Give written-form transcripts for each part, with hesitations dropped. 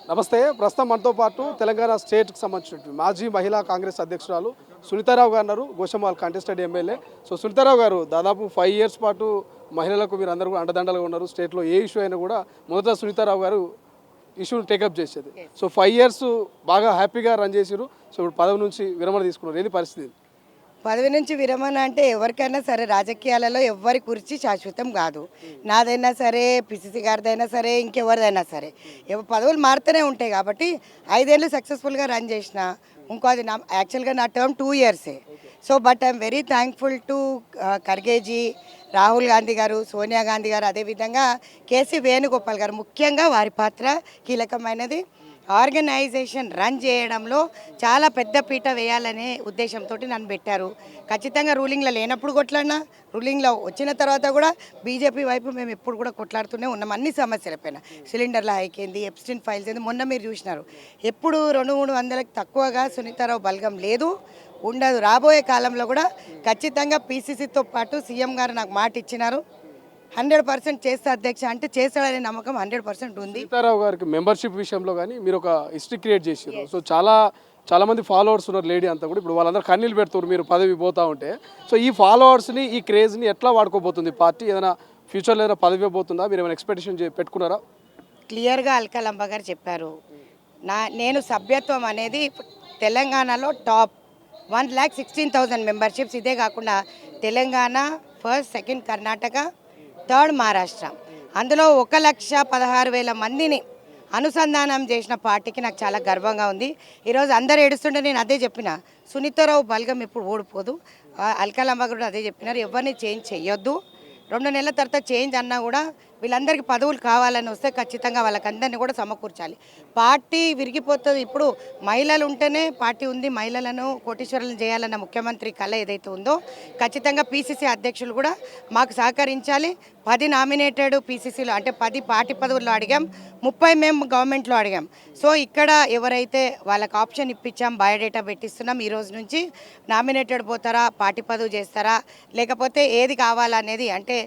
నమస్తే. ప్రస్తుతం మనతో పాటు తెలంగాణ స్టేట్కి సంబంధించినటువంటి మాజీ మహిళా కాంగ్రెస్ అధ్యక్షురాలు సునీతారావు గారు ఉన్నారు. Goshamahal contested MLA. So Sunitha Rao గారు దాదాపు 5 years పాటు మహిళలకు మీరు అందరూ కూడా అండదండలుగా ఉన్నారు. స్టేట్లో ఏ ఇష్యూ అయినా కూడా మొదట సునీతారావు గారు ఇష్యూని టేకప్ చేసేది. సో 5 years బాగా హ్యాపీగా రన్ చేసారు. సో ఇప్పుడు పదవి నుంచి విరమణ తీసుకున్నారు. ఏది పరిస్థితి? పదవి నుంచి విరమణ అంటే ఎవరికైనా సరే రాజకీయాలలో ఎవరి కుర్చీ శాశ్వతం కాదు. నాదైనా సరే, పిసిసి గారిదైనా సరే, ఇంకెవరిదైనా సరే పదవులు మారుతూనే ఉంటాయి. కాబట్టి 5 ఏళ్ళు సక్సెస్ఫుల్గా రన్ చేసిన. ఇంకో అది యాక్చువల్గా నా term 2 years. So but I'm very thankful to ఖర్గేజీ, రాహుల్ గాంధీ గారు, సోనియా గాంధీ గారు, అదేవిధంగా కేసీ వేణుగోపాల్ గారు. ముఖ్యంగా వారి పాత్ర కీలకమైనది. ఆర్గనైజేషన్ రన్ చేయడంలో చాలా పెద్ద పీట వేయాలనే ఉద్దేశంతో నన్ను పెట్టారు. ఖచ్చితంగా రూలింగ్లో లేనప్పుడు కొట్లాడినా, రూలింగ్లో వచ్చిన తర్వాత కూడా బీజేపీ వైపు మేము ఎప్పుడు కూడా కొట్లాడుతూనే ఉన్నాం. అన్ని సమస్యలపైన సిలిండర్ల హైక్ ఏంది, ఎప్స్టిన్ ఫైల్స్ ఏంది, మొన్న మీరు చూసినారు. ఎప్పుడు 200-300 తక్కువగా సునీతారావు బలగం లేదు, ఉండదు. రాబోయే కాలంలో కూడా ఖచ్చితంగా పీసీసీతో పాటు సీఎం గారు నాకు మాట ఇచ్చినారు. 100% చేస్తా అధ్యక్ష అంటే చేస్తాడనే నమ్మకం 100% ఉంది. సీతారావు గారికి మెంబర్షిప్ విషయంలో కానీ మీరు ఒక హిస్టరీ క్రియేట్ చేసారు. సో చాలా మంది ఫాలోవర్స్ ఉన్నారు లేడీ అంతా కూడా. ఇప్పుడు వాళ్ళందరూ కన్నీళ్ళు పెడుతున్నారు మీరు పదవి పోతా ఉంటే. సో ఈ ఫాలోవర్స్ని, ఈ క్రేజ్ని ఎట్లా వాడుకోబోతుంది పార్టీ? ఏదైనా ఫ్యూచర్లో ఏదైనా పదవి పోతుందా? మీరు ఏమైనా ఎక్స్పెక్టేషన్ పెట్టుకున్నారా? క్లియర్గా అల్కలంబ గారు చెప్పారు. నేను సభ్యత్వం అనేది తెలంగాణలో టాప్ 1,16,000 మెంబర్షిప్స్. ఇదే కాకుండా Telangana first, second Karnataka, third Maharashtra. అందులో 1,16,000 మందిని అనుసంధానం చేసిన పార్టీకి నాకు చాలా గర్వంగా ఉంది. ఈరోజు అందరు ఏడుస్తుంటే నేను అదే చెప్పిన, సునీతారావు బలగం ఎప్పుడు ఓడిపోదు. అల్కలంబ కూడా అదే చెప్పినారు, ఎవరిని చేంజ్ చేయొద్దు. 2 నెలల తర్వాత చేంజ్ అన్నా కూడా వీళ్ళందరికీ పదవులు కావాలని వస్తే ఖచ్చితంగా వాళ్ళకందరినీ కూడా సమకూర్చాలి. పార్టీ విరిగిపోతుంది. ఇప్పుడు మహిళలు ఉంటేనే పార్టీ ఉంది, మహిళలను కోటీశ్వరులను చేయాలన్న ముఖ్యమంత్రి కళ ఏదైతే ఉందో ఖచ్చితంగా పీసీసీ అధ్యక్షులు కూడా మాకు సహకరించాలి. 10 నామినేటెడ్ పీసీసీలో అంటే 10 పార్టీ పదవుల్లో అడిగాం, 30 మేము గవర్నమెంట్లో అడిగాం. సో ఇక్కడ ఎవరైతే వాళ్ళకి ఆప్షన్ ఇప్పించాం, బయోడేటా పెట్టిస్తున్నాం. ఈ రోజు నుంచి నామినేటెడ్ పోతారా, పార్టీ పదవి చేస్తారా, లేకపోతే ఏది కావాలనేది అంటే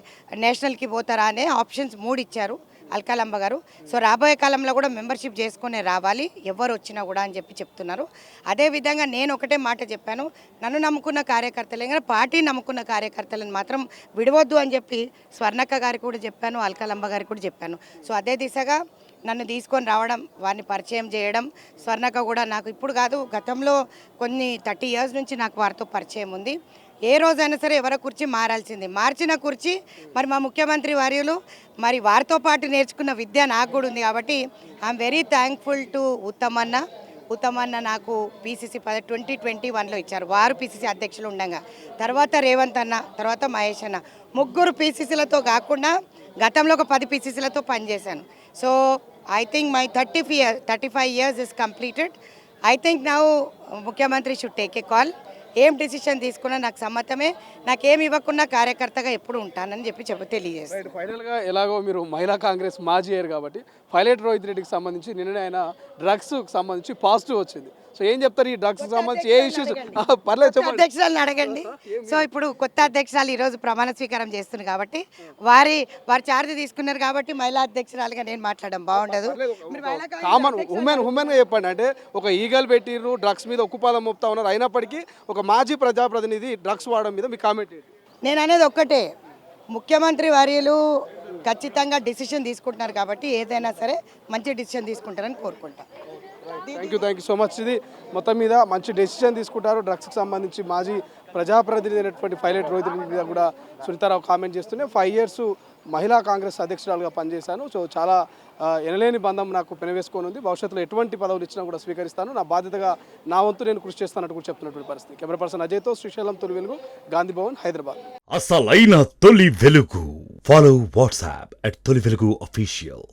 నేషనల్కి పోతారా అనే ఆప్షన్స్ 3 ఇచ్చారు అల్కలంబ గారు. సో రాబోయే కాలంలో కూడా మెంబర్షిప్ చేసుకునే రావాలి ఎవరు వచ్చినా కూడా అని చెప్తున్నారు. అదేవిధంగా నేను ఒకటే మాట చెప్పాను, నన్ను నమ్ముకున్న కార్యకర్తలే కానీ పార్టీ నమ్ముకున్న కార్యకర్తలను మాత్రం విడవద్దు అని చెప్పి స్వర్ణక్క గారికి కూడా చెప్పాను, అల్కలంబ గారికి కూడా చెప్పాను. సో అదే దిశగా నన్ను తీసుకొని రావడం, వారిని పరిచయం చేయడం. స్వర్ణక్క కూడా నాకు ఇప్పుడు కాదు, గతంలో కొన్ని 30 years నుంచి నాకు వారితో పరిచయం ఉంది. ఏ రోజైనా సరే ఎవరి కుర్చీ మారాల్సింది. మార్చిన కుర్చీ మరి మా ముఖ్యమంత్రి వర్యులు మరి వారితో పాటు నేర్చుకున్న విద్య నాకు కూడా ఉంది. కాబట్టి ఐఎమ్ వెరీ థ్యాంక్ఫుల్ టు ఉత్తమన్న నాకు పీసీసీ 2021లో ఇచ్చారు. వారు పీసీసీ అధ్యక్షులు ఉండగా, తర్వాత రేవంత్ అన్న, తర్వాత మహేష్ అన్న, 3 పీసీసీలతో కాకుండా గతంలో ఒక 10 పీసీసీలతో పనిచేశాను. So I think my 35 years is completed. I think now ముఖ్యమంత్రి షుడ్ టేక్ ఏ కాల్. ఏం డిసిషన్ తీసుకున్నా నాకు సమ్మతమే. నాకేమి ఇవ్వకుండా కార్యకర్తగా ఎప్పుడు ఉంటానని తెలియజేస్తాను. ఫైనల్గా ఎలాగో మీరు మహిళా కాంగ్రెస్ మాజీ అయ్యారు కాబట్టి పైలట్ రోహిత్ రెడ్డికి సంబంధించి నిన్న ఆయన డ్రగ్స్కి సంబంధించి పాజిటివ్ వచ్చింది. సో ఏం చెప్తారు ఈ డ్రగ్స్కి సంబంధించి? ఏ ఇష్యూస్? పర్లేదు చెప్పండి. అధ్యక్షురాలను అడగండి. సో ఇప్పుడు కొత్త అధ్యక్షురాలు ఈరోజు ప్రమాణ స్వీకారం చేస్తున్నారు కాబట్టి వారి ఛార్జ్ తీసుకున్నారు కాబట్టి మహిళా అధ్యక్షురాలుగా నేను మాట్లాడడం బాగుండదు. కామన్ ఉమెన్గా చెప్పండి. అంటే ఒక ఈగల్ పెట్టిర్రు, డ్రగ్స్ మీద ఉక్కుపాదం మోపుతా ఉన్నారు. అయినప్పటికీ ఒక మాజీ ప్రజాప్రతినిధి డ్రగ్స్ వాడడం మీద మీ కామెంట్ ఏంటి? నేను అనేది ఒక్కటే, ముఖ్యమంత్రి వర్యులు ఖచ్చితంగా డిసిషన్ తీసుకుంటున్నారు కాబట్టి ఏదైనా సరే మంచి డిసిషన్ తీసుకుంటారని కోరుకుంటాను. Thank you so much. ఇది మొత్తం మీద మంచి డెసిషన్ తీసుకుంటారు. డ్రగ్స్కి సంబంధించి మాజీ ప్రజాప్రతినిధి అయినటువంటి పైలట్ రోహిత్ రెడ్డి మీద కూడా సునీతారావు కామెంట్ చేస్తూనే 5 years మహిళా కాంగ్రెస్ అధ్యక్షురాలుగా పనిచేశాను. సో చాలా ఎనలేని బంధం నాకు పెనవేసుకొని ఉంది. భవిష్యత్తులో ఎటువంటి పదవులు ఇచ్చినా కూడా స్వీకరిస్తాను. నా బాధ్యతగా నా వంతు నేను కృషి చేస్తానట్టు కూడా చెప్తున్నటువంటి పరిస్థితి. కెమెరా పర్సన్ అజయ్తో శ్రీశైలం, తొలి వెలుగు, గాంధీ భవన్, హైదరాబాద్. అసలైన తొలి వెలుగు. ఫాలో వాట్సాప్ @తొలి వెలుగు అఫీషియల్.